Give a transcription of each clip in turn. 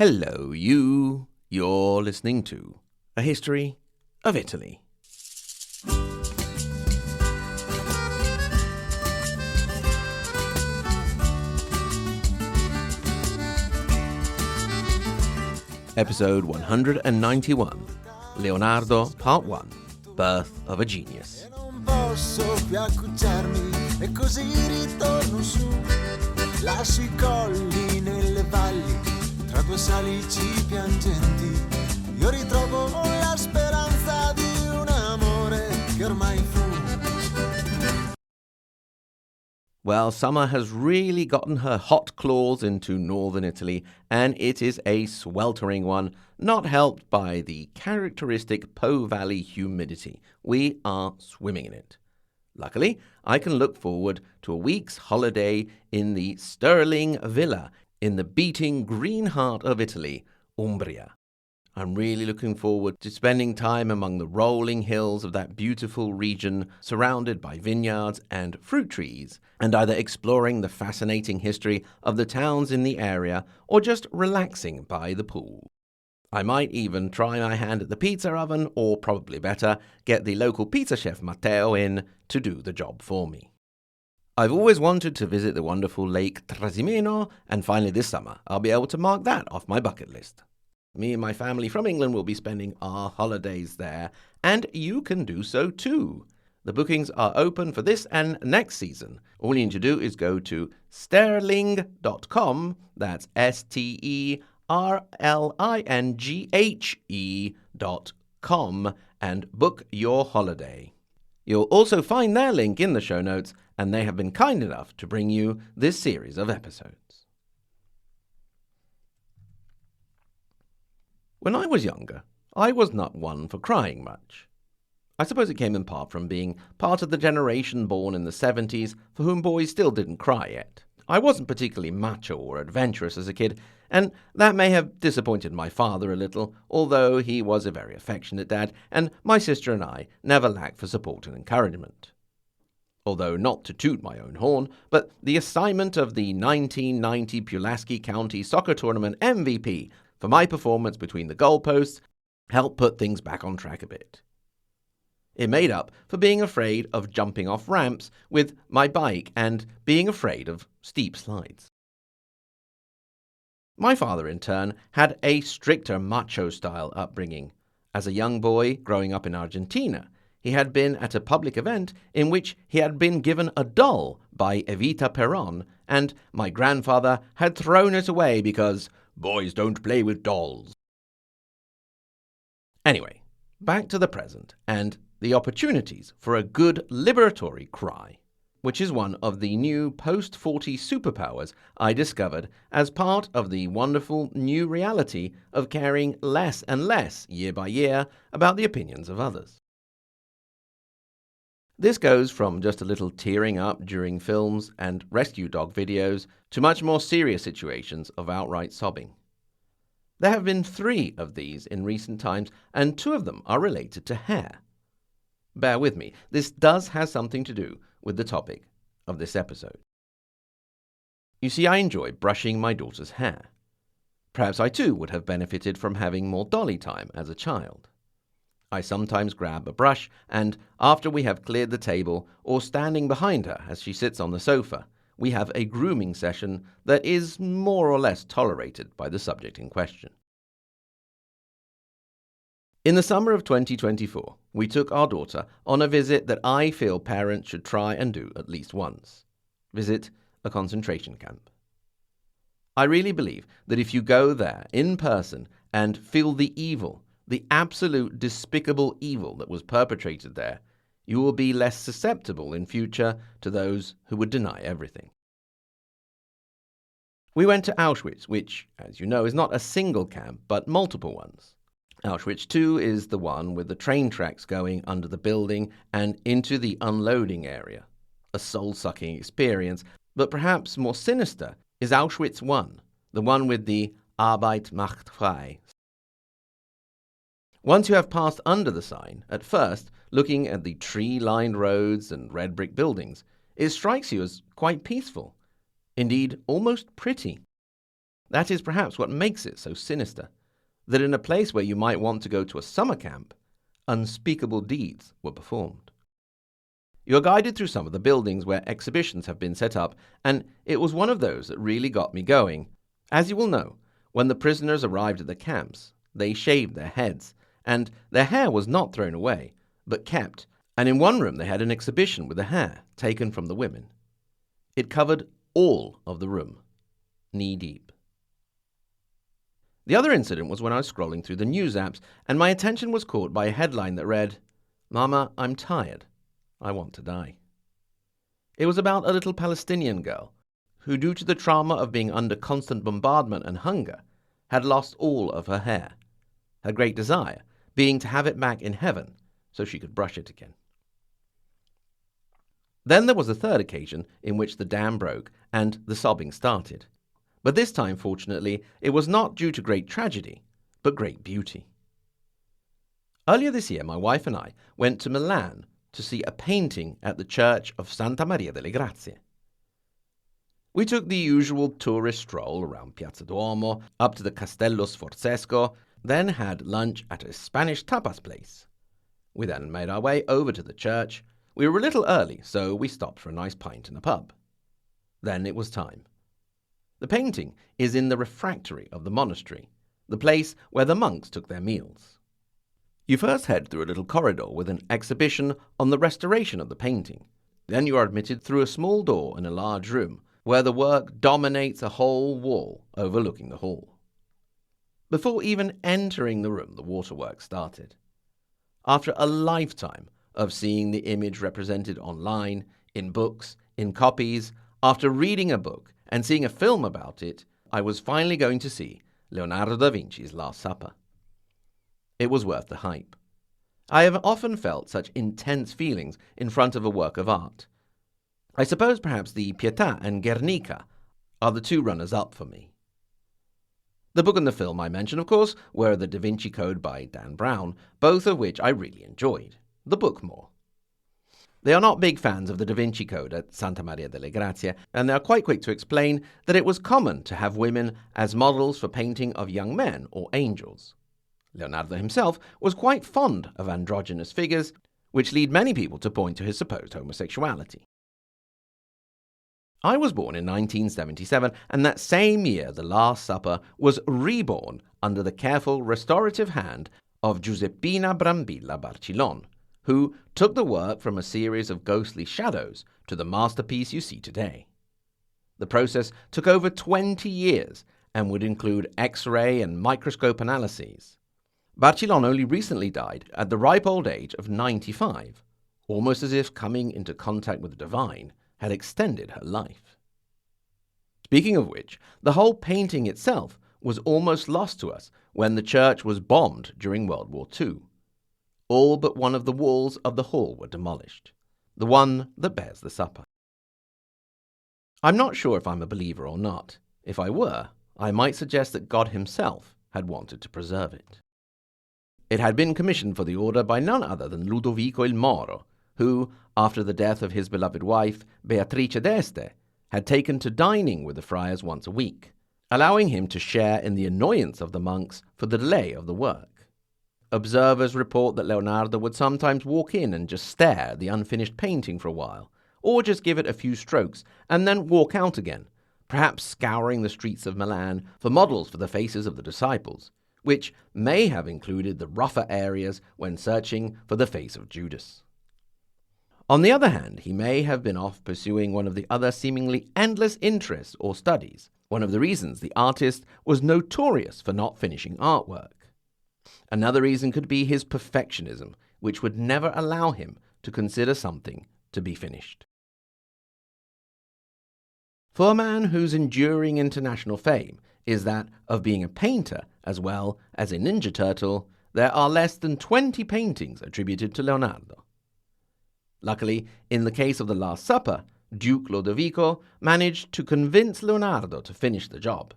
Hello, you. You're listening to A History of Italy. Episode 191, Leonardo, Part 1, Birth of a Genius. Non posso più accucciarmi e così ritorno su. Lascio I colli nelle valli, tra due salici piangenti. Io ritrovo la speranza di un amore che ormai fu. Well, summer has really gotten her hot claws into northern Italy, and it is a sweltering one, not helped by the characteristic Po Valley humidity. We are swimming in it. Luckily, I can look forward to a week's holiday in the Stirling Villa in the beating green heart of Italy, Umbria. I'm really looking forward to spending time among the rolling hills of that beautiful region surrounded by vineyards and fruit trees, and either exploring the fascinating history of the towns in the area or just relaxing by the pool. I might even try my hand at the pizza oven, or probably better, get the local pizza chef Matteo in to do the job for me. I've always wanted to visit the wonderful Lake Trasimeno, and finally this summer I'll be able to mark that off my bucket list. Me and my family from England will be spending our holidays there, and you can do so too. The bookings are open for this and next season. All you need to do is go to sterling.com, that's sterlinghe.com, and book your holiday. You'll also find their link in the show notes, and they have been kind enough to bring you this series of episodes. When I was younger, I was not one for crying much. I suppose it came in part from being part of the generation born in the 70s for whom boys still didn't cry yet. I wasn't particularly macho or adventurous as a kid, and that may have disappointed my father a little, although he was a very affectionate dad, and my sister and I never lacked for support and encouragement. Although not to toot my own horn, but the assignment of the 1990 Pulaski County Soccer Tournament MVP for my performance between the goalposts helped put things back on track a bit. It made up for being afraid of jumping off ramps with my bike and being afraid of steep slides. My father, in turn, had a stricter macho-style upbringing. As a young boy growing up in Argentina, he had been at a public event in which he had been given a doll by Evita Peron, and my grandfather had thrown it away because boys don't play with dolls. Anyway, back to the present and the opportunities for a good liberatory cry, which is one of the new post-40 superpowers I discovered as part of the wonderful new reality of caring less and less year by year about the opinions of others. This goes from just a little tearing up during films and rescue dog videos to much more serious situations of outright sobbing. There have been 3 of these in recent times, and 2 of them are related to hair. Bear with me, this does have something to do with the topic of this episode. You see, I enjoy brushing my daughter's hair. Perhaps I too would have benefited from having more dolly time as a child. I sometimes grab a brush, and after we have cleared the table, or standing behind her as she sits on the sofa, we have a grooming session that is more or less tolerated by the subject in question. In the summer of 2024, we took our daughter on a visit that I feel parents should try and do at least once. Visit a concentration camp. I really believe that if you go there in person and feel the evil, the absolute despicable evil that was perpetrated there, you will be less susceptible in future to those who would deny everything. We went to Auschwitz, which, as you know, is not a single camp, but multiple ones. Auschwitz II is the one with the train tracks going under the building and into the unloading area. A soul-sucking experience, but perhaps more sinister is Auschwitz I, the one with the Arbeit macht frei. Once you have passed under the sign, at first, looking at the tree-lined roads and red brick buildings, it strikes you as quite peaceful. Indeed, almost pretty. That is perhaps what makes it so sinister, that in a place where you might want to go to a summer camp, unspeakable deeds were performed. You are guided through some of the buildings where exhibitions have been set up, and it was one of those that really got me going. As you will know, when the prisoners arrived at the camps, they shaved their heads, and their hair was not thrown away, but kept, and in one room they had an exhibition with the hair taken from the women. It covered all of the room, knee-deep. The other incident was when I was scrolling through the news apps, and my attention was caught by a headline that read, "Mama, I'm tired. I want to die." It was about a little Palestinian girl who, due to the trauma of being under constant bombardment and hunger, had lost all of her hair, her great desire being to have it back in heaven so she could brush it again. Then there was a third occasion in which the dam broke and the sobbing started. But this time, fortunately, it was not due to great tragedy, but great beauty. Earlier this year, my wife and I went to Milan to see a painting at the church of Santa Maria delle Grazie. We took the usual tourist stroll around Piazza Duomo, up to the Castello Sforzesco, then had lunch at a Spanish tapas place. We then made our way over to the church. We were a little early, so we stopped for a nice pint in a pub. Then it was time. The painting is in the refectory of the monastery, the place where the monks took their meals. You first head through a little corridor with an exhibition on the restoration of the painting. Then you are admitted through a small door in a large room, where the work dominates a whole wall overlooking the hall. Before even entering the room, the waterworks started. After a lifetime of seeing the image represented online, in books, in copies, after reading a book and seeing a film about it, I was finally going to see Leonardo da Vinci's Last Supper. It was worth the hype. I have often felt such intense feelings in front of a work of art. I suppose perhaps the Pietà and Guernica are the two runners-up for me. The book and the film I mentioned, of course, were The Da Vinci Code by Dan Brown, both of which I really enjoyed. The book more. They are not big fans of the Da Vinci Code at Santa Maria delle Grazie, and they are quite quick to explain that it was common to have women as models for painting of young men or angels. Leonardo himself was quite fond of androgynous figures, which lead many people to point to his supposed homosexuality. I was born in 1977, and that same year The Last Supper was reborn under the careful restorative hand of Giuseppina Brambilla Barcillon, who took the work from a series of ghostly shadows to the masterpiece you see today. The process took over 20 years and would include X-ray and microscope analyses. Barcillon only recently died at the ripe old age of 95, almost as if coming into contact with the divine had extended her life. Speaking of which, the whole painting itself was almost lost to us when the church was bombed during World War II. All but one of the walls of the hall were demolished, the one that bears the supper. I'm not sure if I'm a believer or not. If I were, I might suggest that God himself had wanted to preserve it. It had been commissioned for the order by none other than Ludovico il Moro, who, after the death of his beloved wife, Beatrice d'Este, had taken to dining with the friars once a week, allowing him to share in the annoyance of the monks for the delay of the work. Observers report that Leonardo would sometimes walk in and just stare at the unfinished painting for a while, or just give it a few strokes and then walk out again, perhaps scouring the streets of Milan for models for the faces of the disciples, which may have included the rougher areas when searching for the face of Judas. On the other hand, he may have been off pursuing one of the other seemingly endless interests or studies, one of the reasons the artist was notorious for not finishing artwork. Another reason could be his perfectionism, which would never allow him to consider something to be finished. For a man whose enduring international fame is that of being a painter as well as a Ninja Turtle, there are less than 20 paintings attributed to Leonardo. Luckily, in the case of The Last Supper, Duke Lodovico managed to convince Leonardo to finish the job.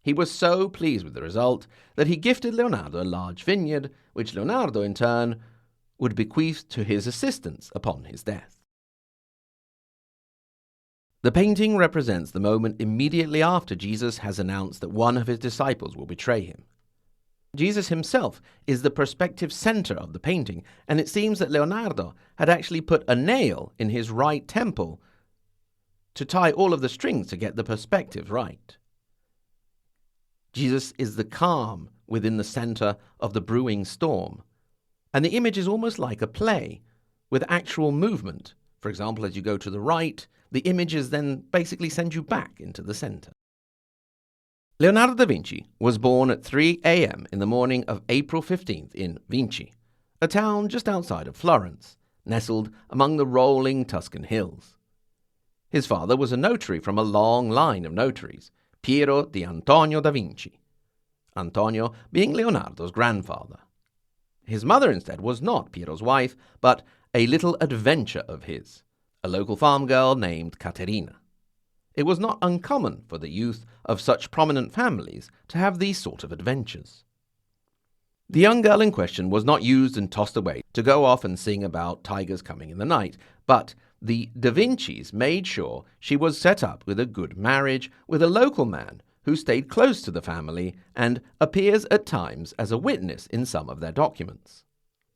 He was so pleased with the result that he gifted Leonardo a large vineyard, which Leonardo, in turn, would bequeath to his assistants upon his death. The painting represents the moment immediately after Jesus has announced that one of his disciples will betray him. Jesus himself is the perspective center of the painting, and it seems that Leonardo had actually put a nail in his right temple to tie all of the strings to get the perspective right. Jesus is the calm within the center of the brewing storm, and the image is almost like a play with actual movement. For example, as you go to the right, the images then basically send you back into the center. Leonardo da Vinci was born at 3 a.m. in the morning of April 15th in Vinci, a town just outside of Florence, nestled among the rolling Tuscan hills. His father was a notary from a long line of notaries, Piero di Antonio da Vinci, Antonio being Leonardo's grandfather. His mother instead was not Piero's wife, but a little adventure of his, a local farm girl named Caterina. It was not uncommon for the youth of such prominent families to have these sort of adventures. The young girl in question was not used and tossed away to go off and sing about tigers coming in the night, but the Da Vincis made sure she was set up with a good marriage with a local man who stayed close to the family and appears at times as a witness in some of their documents.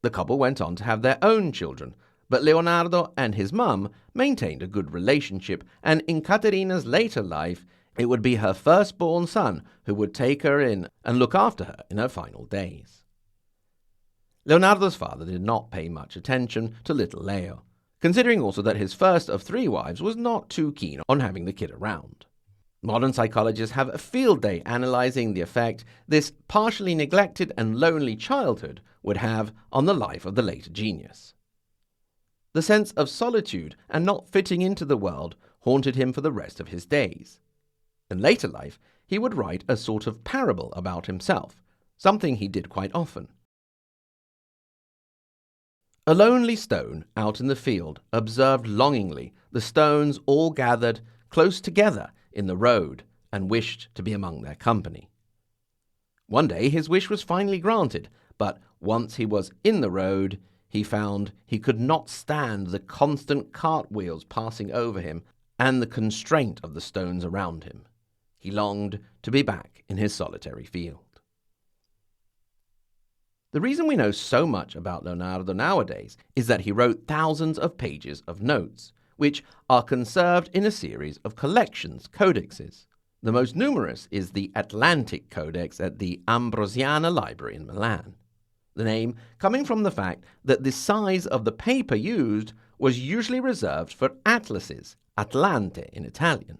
The couple went on to have their own children, but Leonardo and his mum maintained a good relationship, and in Caterina's later life, it would be her firstborn son who would take her in and look after her in her final days. Leonardo's father did not pay much attention to little Leo, considering also that his first of 3 wives was not too keen on having the kid around. Modern psychologists have a field day analyzing the effect this partially neglected and lonely childhood would have on the life of the later genius. The sense of solitude and not fitting into the world haunted him for the rest of his days. In later life, he would write a sort of parable about himself, something he did quite often. A lonely stone out in the field observed longingly the stones all gathered close together in the road and wished to be among their company. One day his wish was finally granted, but once he was in the road, he found he could not stand the constant cartwheels passing over him and the constraint of the stones around him. He longed to be back in his solitary field. The reason we know so much about Leonardo nowadays is that he wrote thousands of pages of notes, which are conserved in a series of collections, codexes. The most numerous is the Atlantic Codex at the Ambrosiana Library in Milan, the name coming from the fact that the size of the paper used was usually reserved for atlases, Atlante in Italian.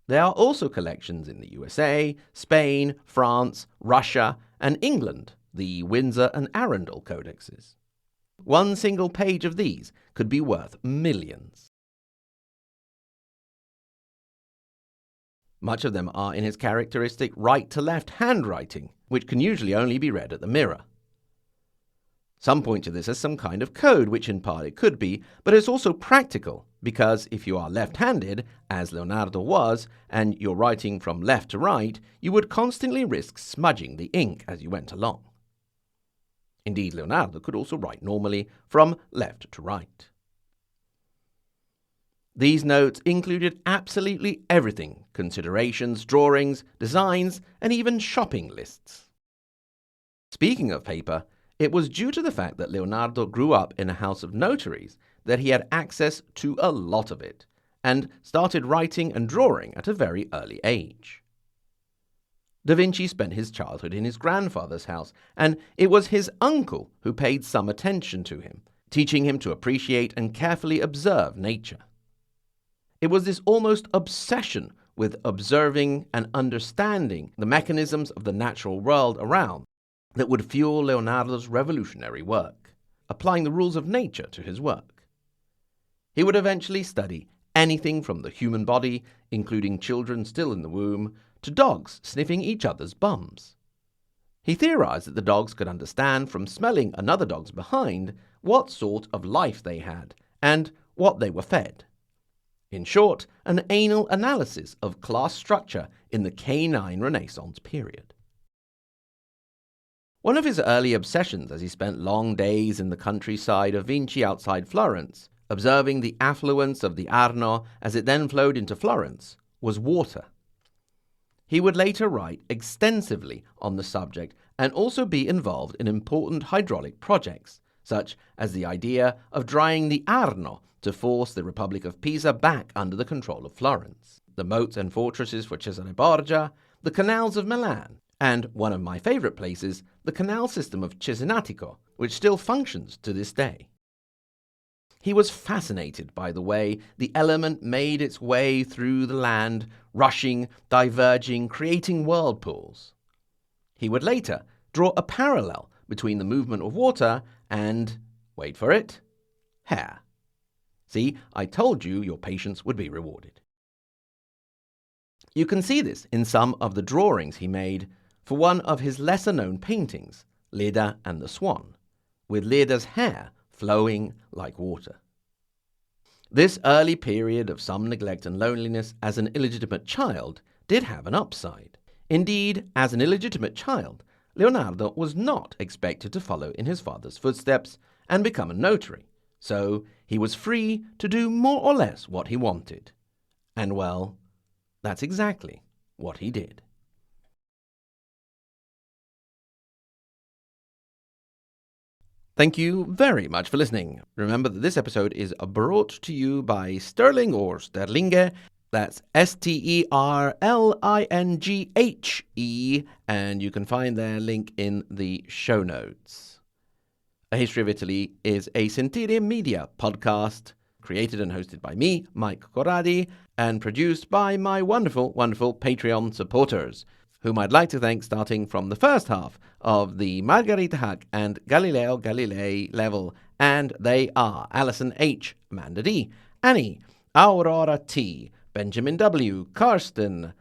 There are also collections in the USA, Spain, France, Russia, and England, the Windsor and Arundel codexes. One single page of these could be worth millions. Much of them are in his characteristic right-to-left handwriting, which can usually only be read at the mirror. Some point to this as some kind of code, which in part it could be, but it's also practical, because if you are left-handed, as Leonardo was, and you're writing from left to right, you would constantly risk smudging the ink as you went along. Indeed, Leonardo could also write normally from left to right. These notes included absolutely everything: considerations, drawings, designs, and even shopping lists. Speaking of paper, it was due to the fact that Leonardo grew up in a house of notaries that he had access to a lot of it, and started writing and drawing at a very early age. Da Vinci spent his childhood in his grandfather's house, and it was his uncle who paid some attention to him, teaching him to appreciate and carefully observe nature. It was this almost obsession with observing and understanding the mechanisms of the natural world around that would fuel Leonardo's revolutionary work, applying the rules of nature to his work. He would eventually study anything from the human body, including children still in the womb, to dogs sniffing each other's bums. He theorized that the dogs could understand from smelling another dog's behind what sort of life they had and what they were fed. In short, an anal analysis of class structure in the canine Renaissance period. One of his early obsessions, as he spent long days in the countryside of Vinci outside Florence, observing the affluence of the Arno as it then flowed into Florence, was water. He would later write extensively on the subject and also be involved in important hydraulic projects, such as the idea of drying the Arno to force the Republic of Pisa back under the control of Florence, the moats and fortresses for Cesare Borgia, the canals of Milan, and one of my favourite places, the canal system of Cesenatico, which still functions to this day. He was fascinated by the way the element made its way through the land, rushing, diverging, creating whirlpools. He would later draw a parallel between the movement of water and, wait for it, hair. See, I told you your patience would be rewarded. You can see this in some of the drawings he made for one of his lesser-known paintings, Leda and the Swan, with Leda's hair flowing like water. This early period of some neglect and loneliness as an illegitimate child did have an upside. Indeed, as an illegitimate child, Leonardo was not expected to follow in his father's footsteps and become a notary, so he was free to do more or less what he wanted. And well, that's exactly what he did. Thank you very much for listening. Remember that this episode is brought to you by Sterling or Sterlinge. That's Sterlinghe, and you can find their link in the show notes. A History of Italy is a Sentire Media podcast, created and hosted by me, Mike Corradi, and produced by my wonderful, wonderful Patreon supporters, whom I'd like to thank starting from the first half of the Margherita Hack and Galileo Galilei level, and they are Alison H., Amanda D., Annie, Aurora T., Benjamin W., Karsten,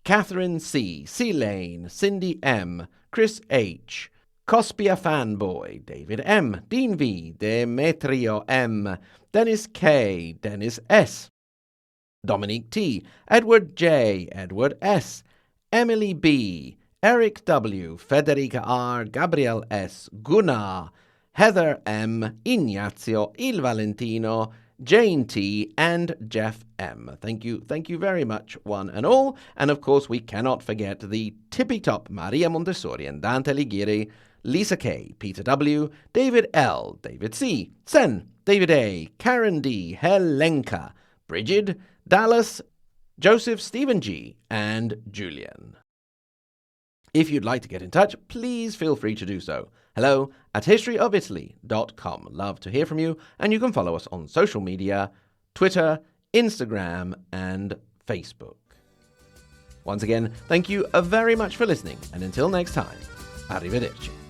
Catherine C., C. Lane, Cindy M., Chris H., Cospia Fanboy, David M., Dean V., Demetrio M., Dennis K., Dennis S., Dominique T., Edward J., Edward S., Emily B., Eric W., Federica R., Gabriel S., Gunnar, Heather M., Ignazio, Il Valentino, Jane T., and Jeff M. Thank you very much, one and all. And of course, we cannot forget the tippy-top Maria Montessori and Dante Alighieri, Lisa K., Peter W., David L., David C., Sen, David A., Karen D., Helenka, Bridget, Dallas, Joseph, Stephen G., and Julian. If you'd like to get in touch, please feel free to do so. hello@historyofitaly.com. Love to hear from you, and you can follow us on social media, Twitter, Instagram, and Facebook. Once again, thank you very much for listening, and until next time, arrivederci.